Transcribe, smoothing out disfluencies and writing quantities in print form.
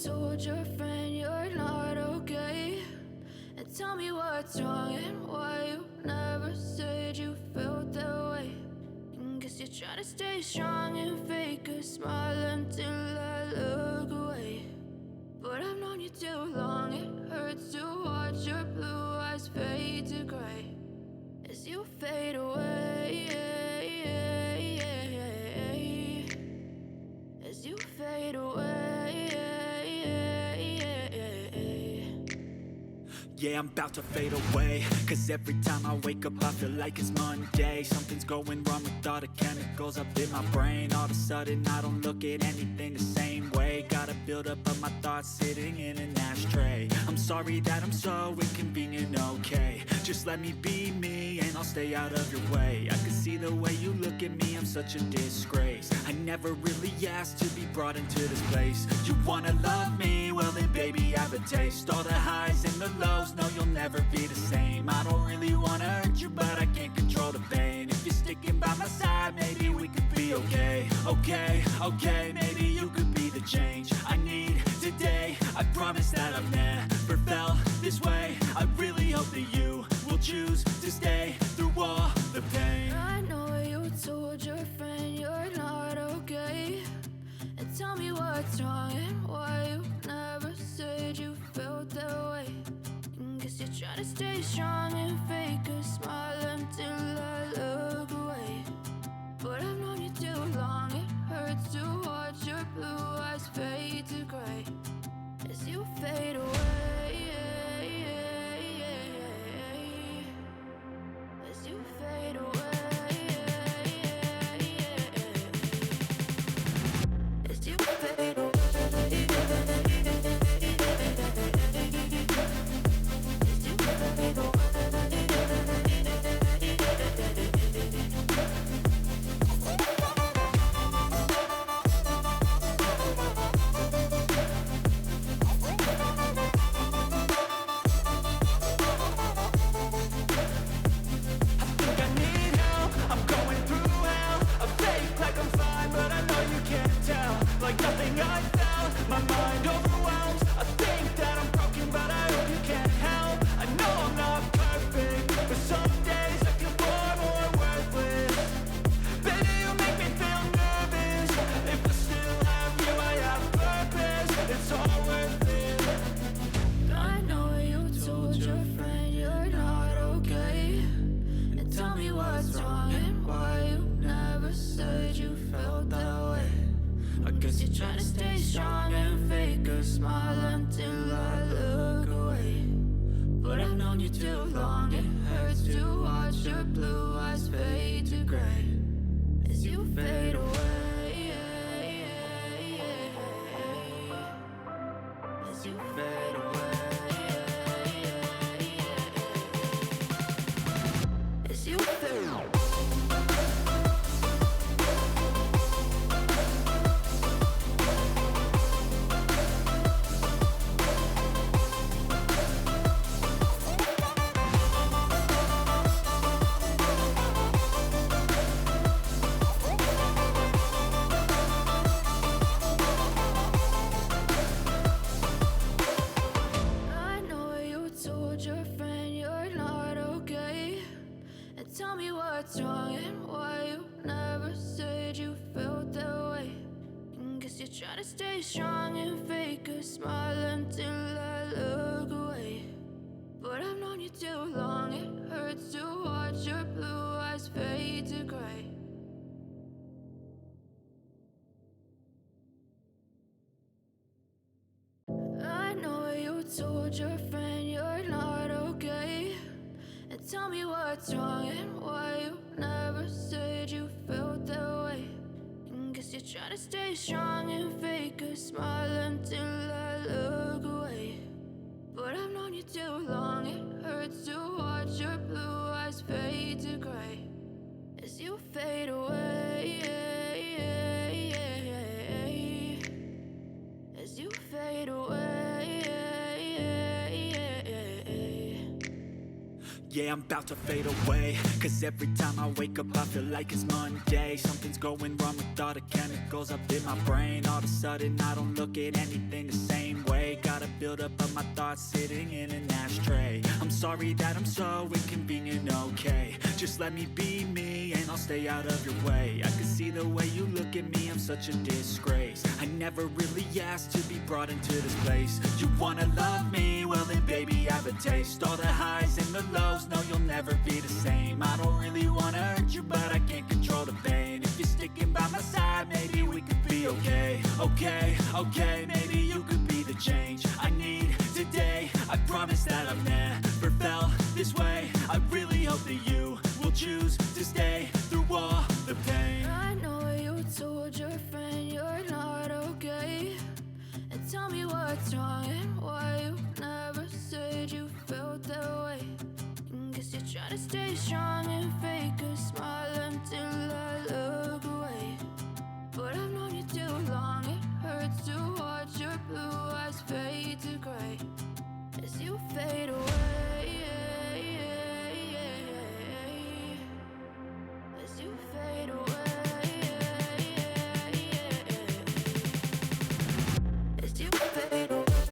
told your friend you're not okay, and tell me what's wrong and why you never said you felt that way. And guess you're trying to stay strong and fake a smile until I look away. But I've known you too long, it hurts to watch your blue eyes fade to gray as you fade away, as you fade away. Yeah, I'm about to fade away, cause every time I wake up I feel like it's Monday. Something's going wrong with all the chemicals up in my brain. All of a sudden I don't look at anything the same way. Gotta build up of my thoughts sitting in an ashtray. I'm sorry that I'm so inconvenient, okay. Just let me be me and I'll stay out of your way. I can see the way you look at me, I'm such a disgrace. I never really asked to be brought into this place. You wanna love me? Well then baby I have a taste. All the highs and the lows, no you'll never be the same. I don't really wanna hurt you but I can't control the pain. If you're sticking by my side maybe we could be okay. Okay, maybe you could be the change I need today. I promise that I've never felt this way. I really hope that you will choose to stay through all the pain. I know you told your friend you're not okay, and tell me what's wrong and why you never said you felt that way. And guess you're trying to stay strong and fake a smile until I look away. But I've known you too long, it hurts to watch your blue eyes fade to gray as you fade away, as you fade away, as you fade away. Like nothing I felt, my mind overwhelmed. I think that I'm broken, but I hope you can't help. I know I'm not perfect, but some days I feel far more worthless. Baby, you make me feel nervous. If I still have you, I have purpose. It's all worth it. I know you told your friend you're not okay, and tell me what's wrong and why you never said you felt that way. I guess you're trying to stay strong and fake a smile until I look away. But I've known you too long, it hurts to watch your blue eyes fade to gray as you fade away, as you fade away, as you fade away. Tell me what's wrong and why you never said you felt that way. And guess you're trying to stay strong and fake a smile until I look away. But I've known you too long, it hurts to watch your blue eyes fade to gray. I know you told your friend you're not okay, and tell me what's wrong and why you never said you felt that way. And guess you're trying to stay strong and fake a smile until I look away. But I've known you too long, it hurts to watch your blue eyes fade to gray as you fade away, as you fade away. Yeah, I'm about to fade away, cause every time I wake up I feel like it's Monday. Something's going wrong with all the chemicals up in my brain. All of a sudden I don't look at anything the same way. Gotta build up of my thoughts sitting in an ashtray. I'm sorry that I'm so inconvenient, okay. Just let me be me and I'll stay out of your way. I can see the way you look at me, I'm such a disgrace. I never really asked to be brought into this place. You wanna love me? Well then baby, have a taste. All the highs and the lows, no you'll never be the same. I don't really wanna hurt you, but I can't control the pain. If you're sticking by my side, maybe we could be okay. Okay, maybe you could be the change I need today. I promise that I've never felt this way. I really hope that you will choose to stay through all the pain. I know you told your friend you're not okay, and tell me what's wrong and why you never said you felt that way. Guess you're trying to stay strong and fake a smile until I look away. But I've known you too long, it hurts to watch your blue eyes fade to gray.